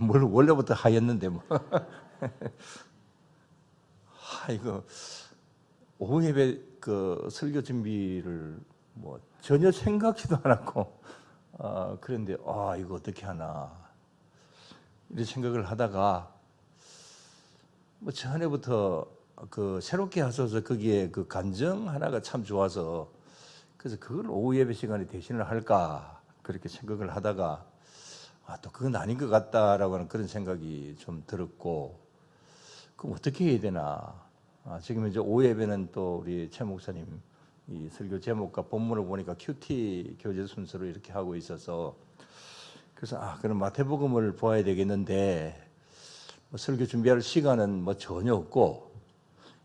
뭘 원래부터 하였는데 뭐. 이거 오후 예배 그 설교 준비를 뭐 전혀 생각지도 않았고, 그런데 이거 어떻게 하나 이런 생각을 하다가 뭐 전에부터 그 새롭게 하셔서 거기에 그 간증 하나가 참 좋아서 그래서 그걸 오후 예배 시간에 대신을 할까 그렇게 생각을 하다가 또 그건 아닌 것 같다라고 하는 그런 생각이 좀 들었고, 그럼 어떻게 해야 되나. 지금 이제 오후 예배는 또 우리 최 목사님 이 설교 제목과 본문을 보니까 큐티 교재 순서로 이렇게 하고 있어서, 그래서 그럼 마태복음을 보아야 되겠는데 뭐 설교 준비할 시간은 뭐 전혀 없고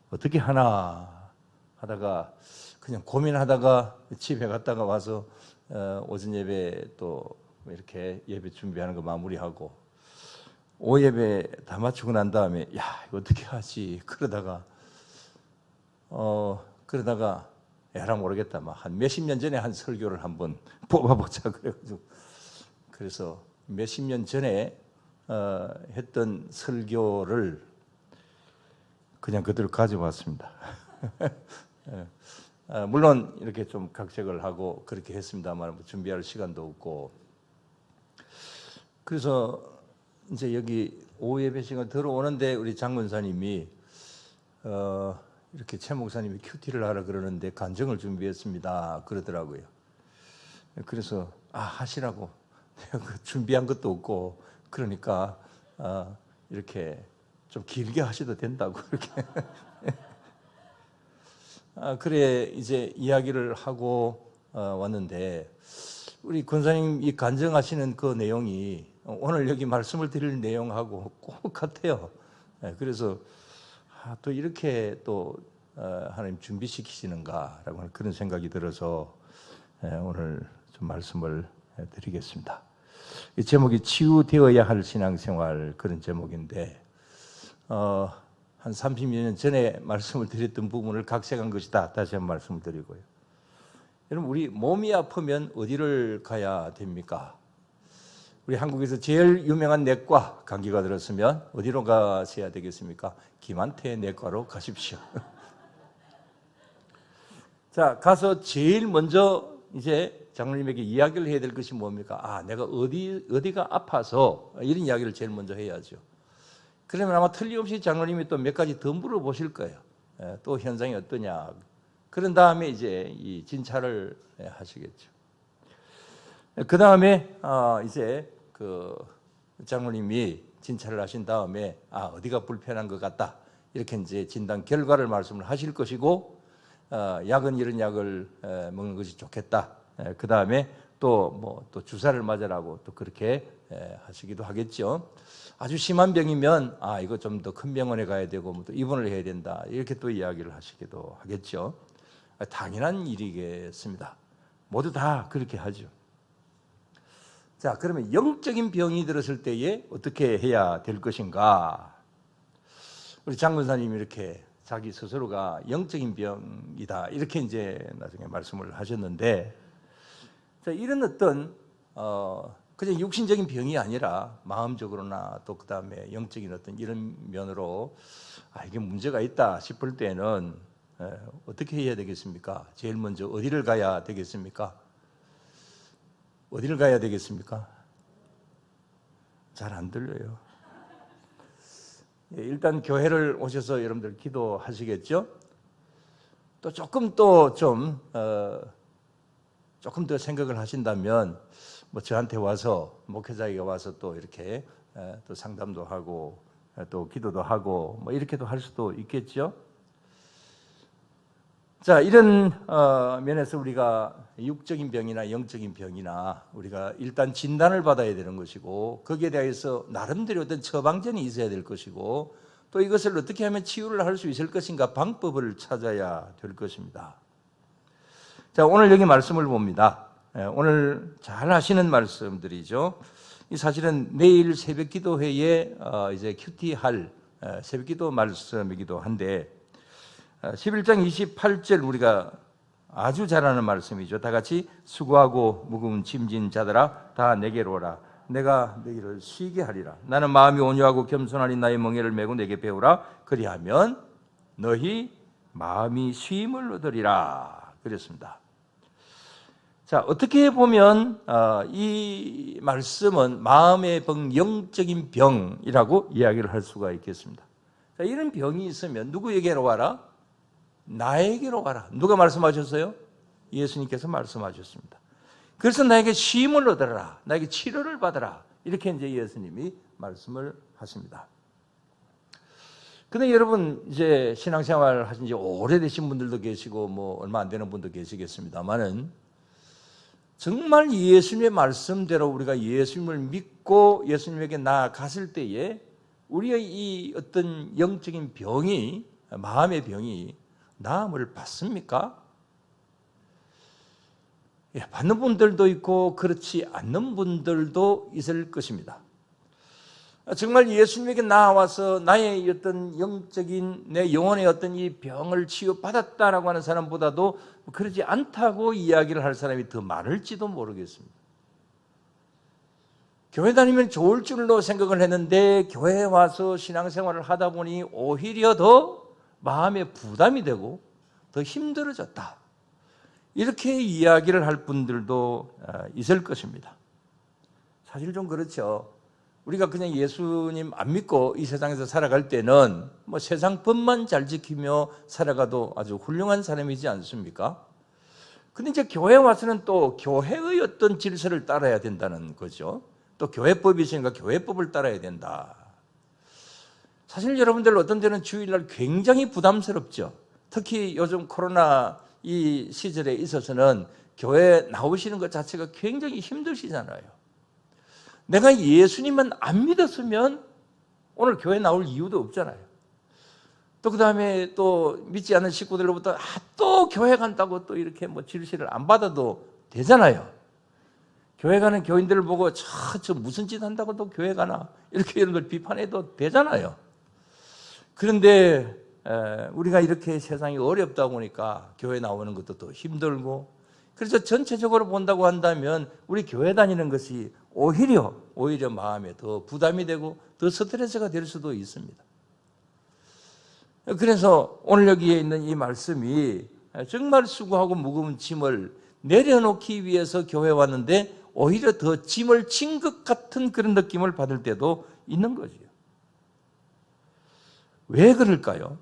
어떻게 하나 하다가 그냥 고민하다가 집에 갔다가 와서 오전 예배 또 이렇게 예배 준비하는 거 마무리하고 오후 예배 다 마치고 난 다음에 이거 어떻게 하지 그러다가 에라 모르겠다 막 한 몇십 년 전에 한 설교를 한번 뽑아보자 그래가지고, 그래서 몇십 년 전에 했던 설교를 그냥 그대로 가져왔습니다. 물론 이렇게 좀 각색을 하고 그렇게 했습니다만 뭐 준비할 시간도 없고, 그래서 이제 여기 오후 예배 시간 들어오는데 우리 장군사님이 이렇게 최 목사님이 큐티를 하라 그러는데 간증을 준비했습니다 그러더라고요. 그래서 하시라고. 내가 준비한 것도 없고 그러니까 이렇게 좀 길게 하셔도 된다고 이렇게. 그래 이제 이야기를 하고 왔는데, 우리 권사님 이 간증하시는 그 내용이 오늘 여기 말씀을 드릴 내용하고 꼭 같아요. 그래서 또 이렇게 또 하나님 준비시키시는가라고 하는 그런 생각이 들어서 오늘 좀 말씀을 드리겠습니다. 이 제목이 치유되어야 할 신앙생활, 그런 제목인데 한 30여 년 전에 말씀을 드렸던 부분을 각색한 것이다. 다시 한번 말씀을 드리고요. 여러분, 우리 몸이 아프면 어디를 가야 됩니까? 우리 한국에서 제일 유명한 내과, 감기가 들었으면 어디로 가셔야 되겠습니까? 김한태 내과로 가십시오. 자, 가서 제일 먼저 이제 장로님에게 이야기를 해야 될 것이 뭡니까? 내가 어디가 아파서, 이런 이야기를 제일 먼저 해야죠. 그러면 아마 틀림없이 장로님이 또 몇 가지 더 물어보실 거예요. 또 현상이 어떠냐. 그런 다음에 이제 이 진찰을 하시겠죠. 그 다음에 이제 그 장로님이 진찰을 하신 다음에 어디가 불편한 것 같다, 이렇게 이제 진단 결과를 말씀을 하실 것이고, 약은 이런 약을 먹는 것이 좋겠다. 그 다음에 또 주사를 맞으라고 또 그렇게 하시기도 하겠죠. 아주 심한 병이면 이거 좀 더 큰 병원에 가야 되고 또 입원을 해야 된다, 이렇게 또 이야기를 하시기도 하겠죠. 당연한 일이겠습니다. 모두 다 그렇게 하죠. 자, 그러면 영적인 병이 들었을 때에 어떻게 해야 될 것인가? 우리 장군사님이 이렇게 자기 스스로가 영적인 병이다, 이렇게 이제 나중에 말씀을 하셨는데, 자, 이런 어떤 그냥 육신적인 병이 아니라 마음적으로나 또 그 다음에 영적인 어떤 이런 면으로 이게 문제가 있다 싶을 때는 어떻게 해야 되겠습니까? 제일 먼저 어디를 가야 되겠습니까? 어디를 가야 되겠습니까? 잘 안 들려요. 일단 교회를 오셔서 여러분들 기도하시겠죠? 또 조금 더 생각을 하신다면 저한테 와서, 목회자에게 와서 또 이렇게 또 상담도 하고 또 기도도 하고 이렇게도 할 수도 있겠죠. 자, 이런 면에서 우리가 육적인 병이나 영적인 병이나 우리가 일단 진단을 받아야 되는 것이고, 거기에 대해서 나름대로 어떤 처방전이 있어야 될 것이고, 또 이것을 어떻게 하면 치유를 할 수 있을 것인가 방법을 찾아야 될 것입니다. 자, 오늘 여기 말씀을 봅니다. 오늘 잘 하시는 말씀들이죠. 사실은 내일 새벽기도회에 이제 큐티할 새벽기도 말씀이기도 한데, 11장 28절 우리가 아주 잘 아는 말씀이죠. 다 같이 수고하고 무거운 짐진 자들아 다 내게로 오라. 내가 너희를 쉬게 하리라. 나는 마음이 온유하고 겸손하니 나의 멍에를 메고 내게 배우라. 그리하면 너희 마음이 쉼을 얻으리라. 그랬습니다. 자, 어떻게 보면 이 말씀은 마음의 병, 영적인 병이라고 이야기를 할 수가 있겠습니다. 자, 이런 병이 있으면 누구에게로 와라? 나에게로 와라. 누가 말씀하셨어요? 예수님께서 말씀하셨습니다. 그래서 나에게 쉼을 얻어라. 나에게 치료를 받아라. 이렇게 이제 예수님이 말씀을 하십니다. 근데 여러분, 이제 신앙생활 하신 지 오래되신 분들도 계시고, 뭐, 얼마 안 되는 분도 계시겠습니다만은, 정말 예수님의 말씀대로 우리가 예수님을 믿고 예수님에게 나아갔을 때에 우리의 이 어떤 영적인 병이, 마음의 병이 나음을 받습니까? 예, 받는 분들도 있고 그렇지 않는 분들도 있을 것입니다. 정말 예수님에게 나와서 나의 어떤 영적인 내 영혼의 어떤 이 병을 치유받았다라고 하는 사람보다도 그러지 않다고 이야기를 할 사람이 더 많을지도 모르겠습니다. 교회 다니면 좋을 줄로 생각을 했는데 교회에 와서 신앙생활을 하다 보니 오히려 더 마음에 부담이 되고 더 힘들어졌다. 이렇게 이야기를 할 분들도 있을 것입니다. 사실 좀 그렇죠. 우리가 그냥 예수님 안 믿고 이 세상에서 살아갈 때는 뭐 세상 법만 잘 지키며 살아가도 아주 훌륭한 사람이지 않습니까? 근데 이제 교회에 와서는 또 교회의 어떤 질서를 따라야 된다는 거죠. 또 교회법이 있으니까 교회법을 따라야 된다. 사실 여러분들 어떤 때는 주일날 굉장히 부담스럽죠. 특히 요즘 코로나 이 시절에 있어서는 교회 나오시는 것 자체가 굉장히 힘드시잖아요. 내가 예수님만 안 믿었으면 오늘 교회 나올 이유도 없잖아요. 또 그 다음에 또 믿지 않는 식구들로부터 또 교회 간다고 또 이렇게 뭐 지시를 안 받아도 되잖아요. 교회 가는 교인들을 보고 저 무슨 짓 한다고 또 교회 가나 이렇게 이런 걸 비판해도 되잖아요. 그런데 우리가 이렇게 세상이 어렵다 보니까 교회 나오는 것도 더 힘들고, 그래서 전체적으로 본다고 한다면 우리 교회 다니는 것이 오히려 마음에 더 부담이 되고 더 스트레스가 될 수도 있습니다. 그래서 오늘 여기에 있는 이 말씀이 정말 수고하고 무거운 짐을 내려놓기 위해서 교회에 왔는데 오히려 더 짐을 진 것 같은 그런 느낌을 받을 때도 있는 거죠. 왜 그럴까요?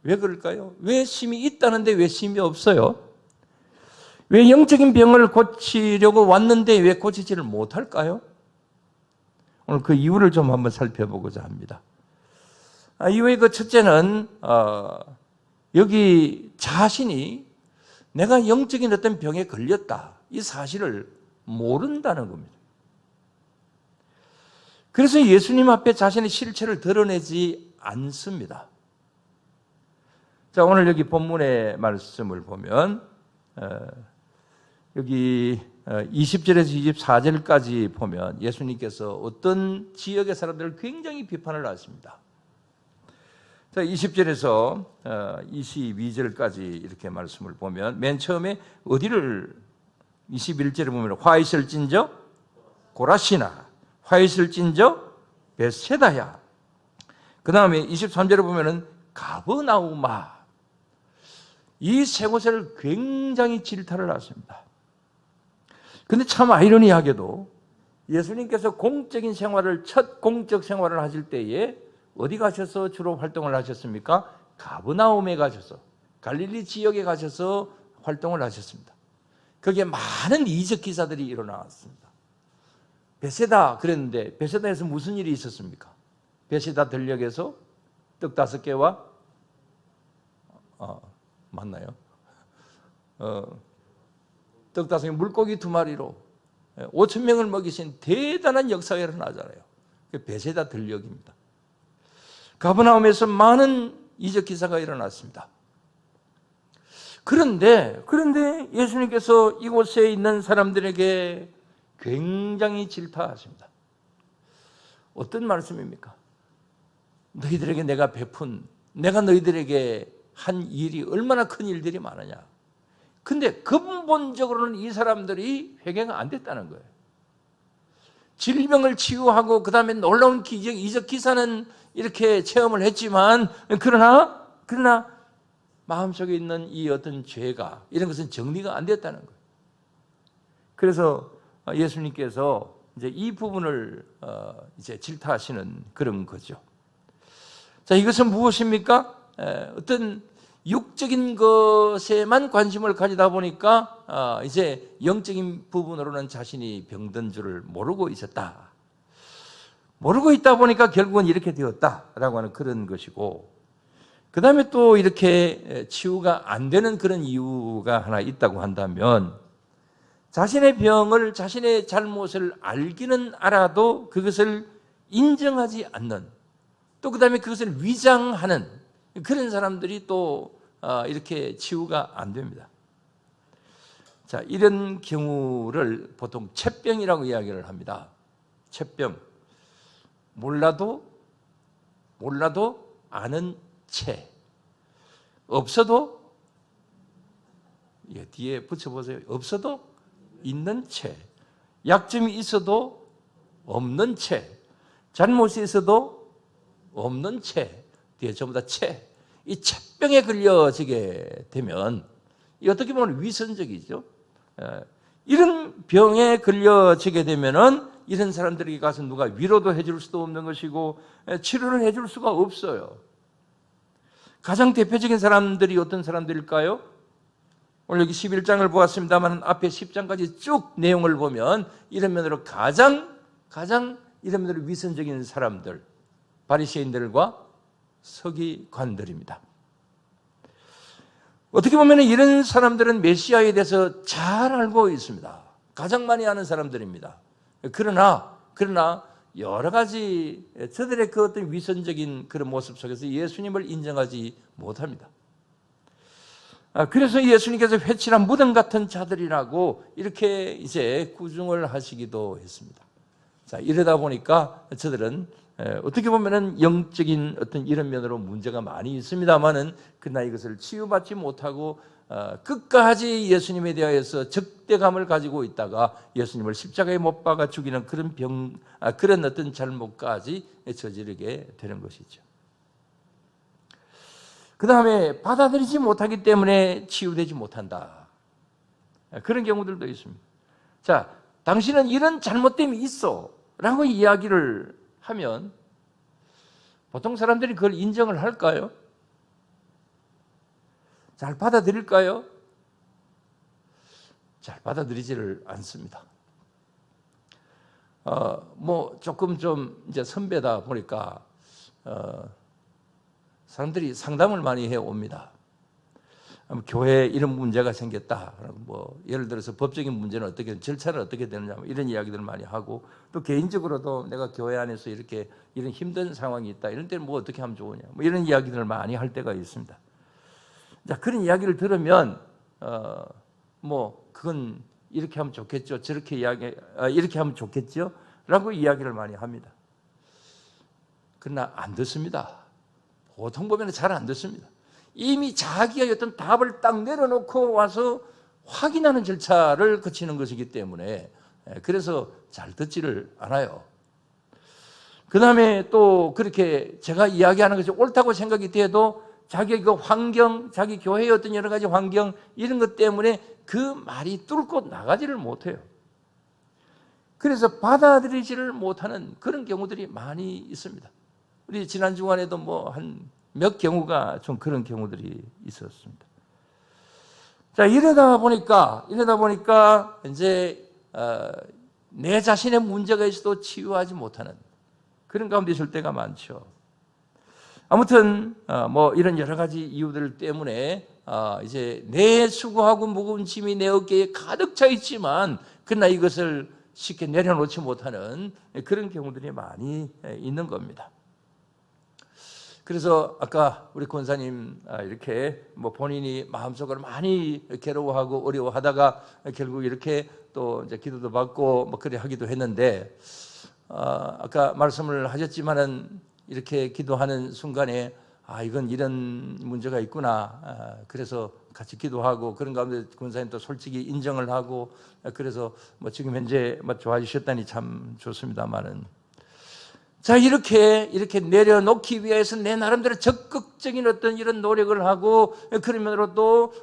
왜 그럴까요? 왜 쉼이 있다는데 왜 쉼이 없어요? 왜 영적인 병을 고치려고 왔는데 왜 고치지를 못할까요? 오늘 그 이유를 좀 한번 살펴보고자 합니다. 이유의 그 첫째는 여기 자신이 내가 영적인 어떤 병에 걸렸다, 이 사실을 모른다는 겁니다. 그래서 예수님 앞에 자신의 실체를 드러내지 않습니다. 자, 오늘 여기 본문의 말씀을 보면 여기 20절에서 24절까지 보면 예수님께서 어떤 지역의 사람들을 굉장히 비판을 하십니다. 자, 20절에서 22절까지 이렇게 말씀을 보면 맨 처음에 어디를 21절에 보면 화 있을진저 고라시나, 화 있을진저 벳세다야. 그 다음에 23절에 보면은 가버나우마. 이 세 곳을 굉장히 질타를 하십니다. 근데 참 아이러니하게도 예수님께서 공적인 생활을, 첫 공적 생활을 하실 때에 어디 가셔서 주로 활동을 하셨습니까? 가버나움에 가셔서, 갈릴리 지역에 가셔서 활동을 하셨습니다. 거기에 많은 이적 기사들이 일어났습니다. 베세다 그랬는데 베세다에서 무슨 일이 있었습니까? 베세다 들녘에서 떡 5개와 맞나요? 떡 5개, 물고기 2마리로 5,000명을 먹이신 대단한 역사가 일어나잖아요. 베세다 들녘입니다. 가버나움에서 많은 이적 기사가 일어났습니다. 그런데 예수님께서 이곳에 있는 사람들에게 굉장히 질타하십니다. 어떤 말씀입니까? 너희들에게 내가 베푼, 내가 너희들에게 한 일이 얼마나 큰 일들이 많으냐. 근데 근본적으로는 이 사람들이 회개가 안 됐다는 거예요. 질병을 치유하고 그 다음에 놀라운 이적 기사는 이렇게 체험을 했지만 그러나 마음속에 있는 이 어떤 죄가 이런 것은 정리가 안 됐다는 거예요. 그래서 예수님께서 이제 이 부분을 이제 질타하시는 그런 거죠. 자, 이것은 무엇입니까? 어떤 육적인 것에만 관심을 가지다 보니까 이제 영적인 부분으로는 자신이 병든 줄을 모르고 있었다. 모르고 있다 보니까 결국은 이렇게 되었다라고 하는 그런 것이고, 그 다음에 또 이렇게 치유가 안 되는 그런 이유가 하나 있다고 한다면, 자신의 병을, 자신의 잘못을 알기는 알아도 그것을 인정하지 않는, 또 그 다음에 그것을 위장하는 그런 사람들이 또 이렇게 치유가 안 됩니다. 자, 이런 경우를 보통 쳇병이라고 이야기를 합니다. 쳇병. 몰라도 아는 채. 없어도, 뒤에 붙여보세요. 없어도 있는 채. 약점이 있어도 없는 채. 잘못이 있어도 없는 채. 뒤에 전부 다 채. 이 쳇병에 걸려지게 되면 이 어떻게 보면 위선적이죠. 이런 병에 걸려지게 되면은 이런 사람들에게 가서 누가 위로도 해줄 수도 없는 것이고 치료를 해줄 수가 없어요. 가장 대표적인 사람들이 어떤 사람들일까요? 오늘 여기 11장을 보았습니다만 앞에 10장까지 쭉 내용을 보면 이런 면으로 가장 이런 면으로 위선적인 사람들, 바리새인들과 서기관들입니다. 어떻게 보면 이런 사람들은 메시아에 대해서 잘 알고 있습니다. 가장 많이 아는 사람들입니다. 그러나 여러 가지 저들의 그 어떤 위선적인 그런 모습 속에서 예수님을 인정하지 못합니다. 그래서 예수님께서 회칠한 무덤 같은 자들이라고 이렇게 이제 구중을 하시기도 했습니다. 자, 이러다 보니까 저들은 어떻게 보면은 영적인 어떤 이런 면으로 문제가 많이 있습니다만은 그러나 이것을 치유받지 못하고 끝까지 예수님에 대하여서 적대감을 가지고 있다가 예수님을 십자가에 못 박아 죽이는 그런 그런 어떤 잘못까지 저지르게 되는 것이죠. 그 다음에 받아들이지 못하기 때문에 치유되지 못한다. 그런 경우들도 있습니다. 자, 당신은 이런 잘못됨이 있어 라고 이야기를 하면 보통 사람들이 그걸 인정을 할까요? 잘 받아들일까요? 잘 받아들이지를 않습니다. 조금 좀 이제 선배다 보니까 사람들이 상담을 많이 해 옵니다. 교회에 이런 문제가 생겼다. 예를 들어서 법적인 문제는 어떻게, 절차는 어떻게 되느냐, 이런 이야기들을 많이 하고, 또 개인적으로도 내가 교회 안에서 이렇게 이런 힘든 상황이 있다. 이런 때는 어떻게 하면 좋으냐. 이런 이야기들을 많이 할 때가 있습니다. 자, 그런 이야기를 들으면, 그건 이렇게 하면 좋겠죠. 이렇게 하면 좋겠죠. 라고 이야기를 많이 합니다. 그러나 안 듣습니다. 보통 보면 잘 안 듣습니다. 이미 자기가 어떤 답을 딱 내려놓고 와서 확인하는 절차를 거치는 것이기 때문에 그래서 잘 듣지를 않아요. 그 다음에 또 그렇게 제가 이야기하는 것이 옳다고 생각이 돼도 자기의 그 환경, 자기 교회의 어떤 여러 가지 환경 이런 것 때문에 그 말이 뚫고 나가지를 못해요. 그래서 받아들이지를 못하는 그런 경우들이 많이 있습니다. 우리 지난 주간에도 한 몇 경우가 좀 그런 경우들이 있었습니다. 자, 이러다 보니까 이제 내 자신의 문제가 있어도 치유하지 못하는 그런 가운데 있을 때가 많죠. 아무튼 이런 여러 가지 이유들 때문에 이제 내 수고하고 무거운 짐이 내 어깨에 가득 차 있지만 그러나 이것을 쉽게 내려놓지 못하는 그런 경우들이 많이 있는 겁니다. 그래서 아까 우리 권사님 이렇게 본인이 마음속으로 많이 괴로워하고 어려워하다가 결국 이렇게 또 이제 기도도 받고 그래 하기도 했는데 아까 말씀을 하셨지만은 이렇게 기도하는 순간에 이건 이런 문제가 있구나. 그래서 같이 기도하고 그런 가운데 권사님도 솔직히 인정을 하고 그래서 뭐 지금 현재 뭐 좋아지셨다니 참 좋습니다만은 자 이렇게 내려놓기 위해서 내 나름대로 적극적인 어떤 이런 노력을 하고 그러면으로 또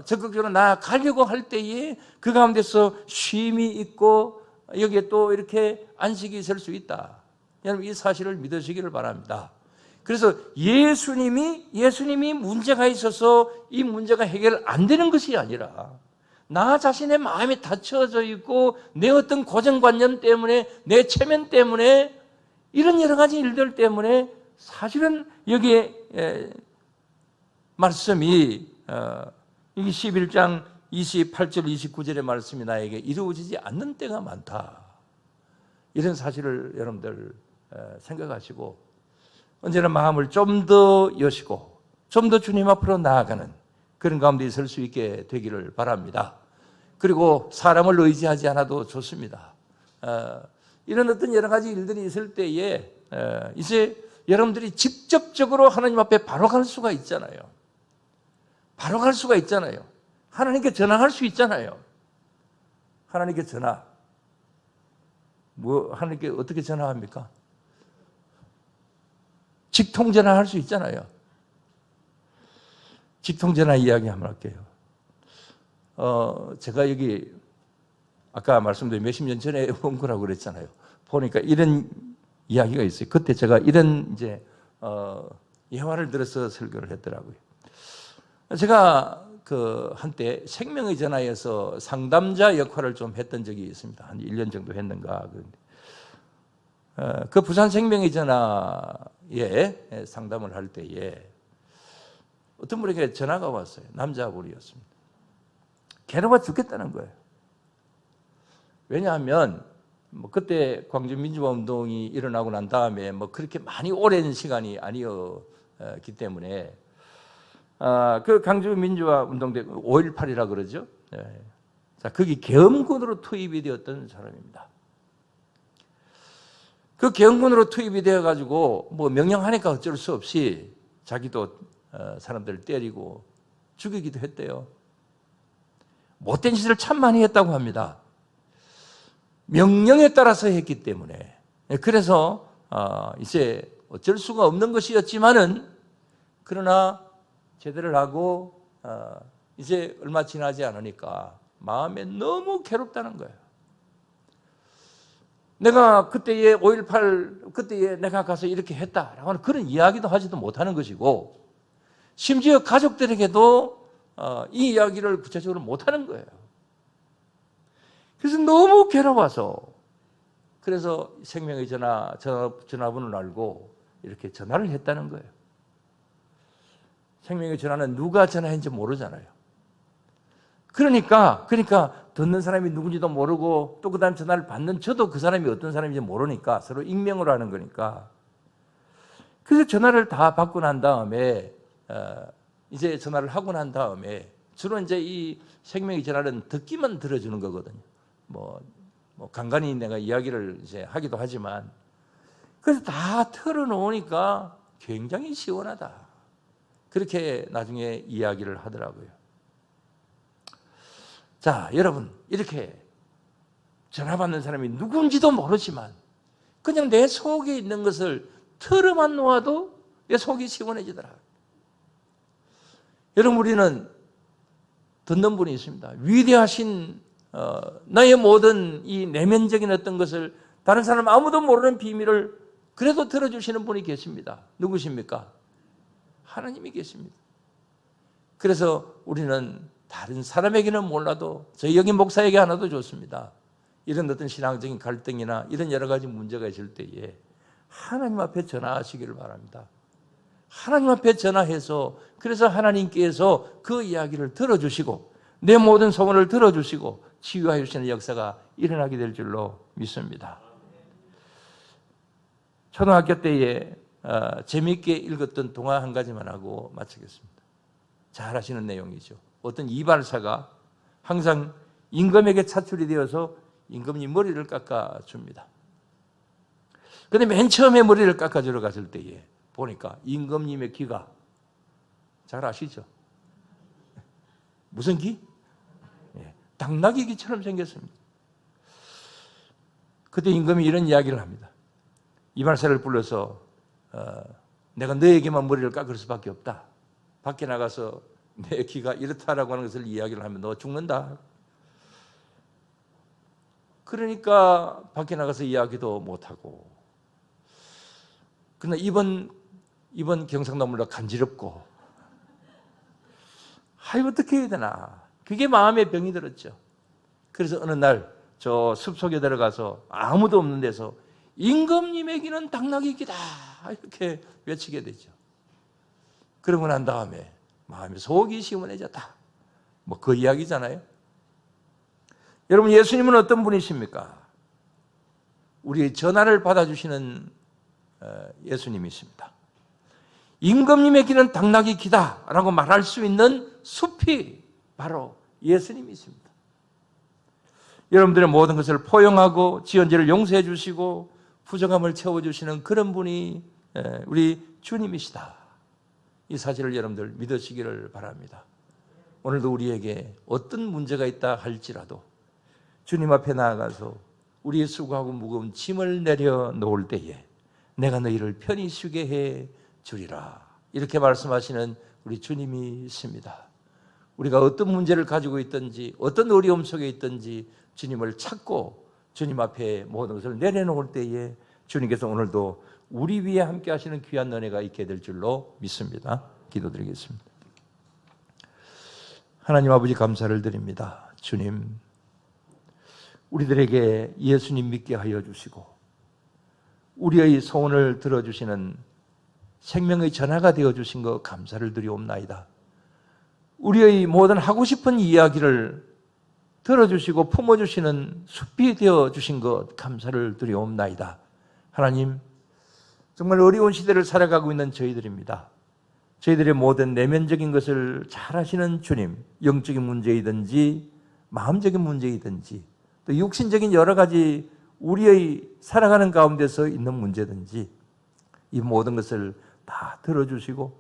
적극적으로 나아가려고 할 때에 그 가운데서 쉼이 있고 여기에 또 이렇게 안식이 있을 수 있다. 여러분 이 사실을 믿으시기를 바랍니다. 그래서 예수님이 문제가 있어서 이 문제가 해결 안 되는 것이 아니라 나 자신의 마음이 닫혀져 있고 내 어떤 고정관념 때문에 내 체면 때문에 이런 여러 가지 일들 때문에 사실은 여기에 말씀이 이 11장 28절 29절의 말씀이 나에게 이루어지지 않는 때가 많다. 이런 사실을 여러분들 생각하시고 언제나 마음을 좀 더 여시고 좀 더 주님 앞으로 나아가는 그런 가운데 있을 수 있게 되기를 바랍니다. 그리고 사람을 의지하지 않아도 좋습니다. 이런 어떤 여러 가지 일들이 있을 때에 이제 여러분들이 직접적으로 하나님 앞에 바로 갈 수가 있잖아요. 바로 갈 수가 있잖아요. 하나님께 전화할 수 있잖아요. 하나님께 전화. 하나님께 어떻게 전화합니까? 직통전화 할 수 있잖아요. 직통전화 이야기 한번 할게요. 제가 여기 아까 말씀드린 몇십 년 전에 온 거라고 그랬잖아요. 보니까 이런 이야기가 있어요. 그때 제가 이런 이제 예화를 들어서 설교를 했더라고요. 제가 그 한때 생명의 전화에서 상담자 역할을 좀 했던 적이 있습니다. 한 1년 정도 했는가. 그 부산 생명의 전화에 상담을 할 때에 어떤 분에게 전화가 왔어요. 남자분이었습니다. 괴로워 죽겠다는 거예요. 왜냐하면 뭐 그때 광주 민주화 운동이 일어나고 난 다음에 뭐 그렇게 많이 오랜 시간이 아니었기 때문에 그 광주 민주화 운동 때 5.18이라 그러죠. 자, 거기 계엄군으로 투입이 되었던 사람입니다. 그 계엄군으로 투입이 되어가지고 뭐 명령하니까 어쩔 수 없이 자기도 사람들을 때리고 죽이기도 했대요. 못된 짓을 참 많이 했다고 합니다. 명령에 따라서 했기 때문에. 그래서 이제 어쩔 수가 없는 것이었지만은 그러나 제대를 하고 이제 얼마 지나지 않으니까 마음에 너무 괴롭다는 거예요. 내가 그때에 5.18 그때에 내가 가서 이렇게 했다라고 하는 그런 이야기도 하지도 못하는 것이고 심지어 가족들에게도 이 이야기를 구체적으로 못하는 거예요. 그래서 너무 괴로워서 그래서 생명의 전화번호를 알고 이렇게 전화를 했다는 거예요. 생명의 전화는 누가 전화했는지 모르잖아요. 그러니까 듣는 사람이 누군지도 모르고 또 그 다음 전화를 받는 저도 그 사람이 어떤 사람인지 모르니까 서로 익명으로 하는 거니까 그래서 전화를 다 받고 난 다음에 이제 전화를 하고 난 다음에 주로 이제 이 생명의 전화는 듣기만 들어주는 거거든요. 뭐 간간히 내가 이야기를 이제 하기도 하지만 그래서 다 털어놓으니까 굉장히 시원하다. 그렇게 나중에 이야기를 하더라고요. 자, 여러분 이렇게 전화 받는 사람이 누군지도 모르지만 그냥 내 속에 있는 것을 털어만 놓아도 내 속이 시원해지더라. 여러분 우리는 듣는 분이 있습니다. 위대하신 나의 모든 이 내면적인 어떤 것을 다른 사람 아무도 모르는 비밀을 그래도 들어주시는 분이 계십니다. 누구십니까? 하나님이 계십니다. 그래서 우리는 다른 사람에게는 몰라도 저희 여기 목사에게 하나도 좋습니다. 이런 어떤 신앙적인 갈등이나 이런 여러 가지 문제가 있을 때에 하나님 앞에 전화하시기를 바랍니다. 하나님 앞에 전화해서 그래서 하나님께서 그 이야기를 들어주시고 내 모든 소원을 들어주시고 치유하여 주시는 역사가 일어나게 될 줄로 믿습니다. 초등학교 때에 재미있게 읽었던 동화 한 가지만 하고 마치겠습니다. 잘 아시는 내용이죠. 어떤 이발사가 항상 임금에게 차출이 되어서 임금이 머리를 깎아줍니다. 그런데 맨 처음에 머리를 깎아주러 갔을 때에 보니까 임금님의 귀가 잘 아시죠? 무슨 귀? 당나귀 귀처럼 생겼습니다. 그때 임금이 이런 이야기를 합니다. 이발사를 불러서 내가 너에게만 머리를 깎을 수밖에 없다. 밖에 나가서 내 귀가 이렇다라고 하는 것을 이야기를 하면 너 죽는다. 그러니까 밖에 나가서 이야기도 못하고, 그러나 이번 경상나물로 간지럽고, 어떻게 해야 되나. 그게 마음에 병이 들었죠. 그래서 어느 날 저 숲속에 들어가서 아무도 없는 데서 임금님의 귀는 당나귀 귀다 이렇게 외치게 되죠. 그러고 난 다음에 마음에 속이 시원해졌다. 뭐 그 이야기잖아요. 여러분, 예수님은 어떤 분이십니까? 우리 전화를 받아주시는 예수님이십니다. 임금님의 귀는 당나귀 귀다라고 말할 수 있는 숲이 바로 예수님이십니다. 여러분들의 모든 것을 포용하고 지연죄를 용서해 주시고 부정함을 채워주시는 그런 분이 우리 주님이시다. 이 사실을 여러분들 믿으시기를 바랍니다. 오늘도 우리에게 어떤 문제가 있다 할지라도 주님 앞에 나아가서 우리의 수고하고 무거운 짐을 내려놓을 때에 내가 너희를 편히 쉬게 해 주리라. 이렇게 말씀하시는 우리 주님이 있습니다. 우리가 어떤 문제를 가지고 있든지 어떤 어려움 속에 있든지 주님을 찾고 주님 앞에 모든 것을 내려놓을 때에 주님께서 오늘도 우리 위에 함께 하시는 귀한 은혜가 있게 될 줄로 믿습니다. 기도드리겠습니다. 하나님 아버지, 감사를 드립니다. 주님, 우리들에게 예수님 믿게 하여 주시고 우리의 소원을 들어주시는 생명의 전하가 되어주신 것 감사를 드리옵나이다. 우리의 모든 하고 싶은 이야기를 들어주시고 품어주시는 숲이 되어주신 것 감사를 드리옵나이다. 하나님, 정말 어려운 시대를 살아가고 있는 저희들입니다. 저희들의 모든 내면적인 것을 잘 아시는 주님, 영적인 문제이든지 마음적인 문제이든지 또 육신적인 여러 가지 우리의 살아가는 가운데서 있는 문제든지 이 모든 것을 다 들어주시고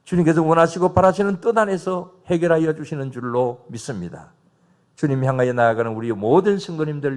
주님께서 원하시고 바라시는 뜻 안에서 해결하여 주시는 줄로 믿습니다. 주님 향하여 나아가는 우리 모든 성도님들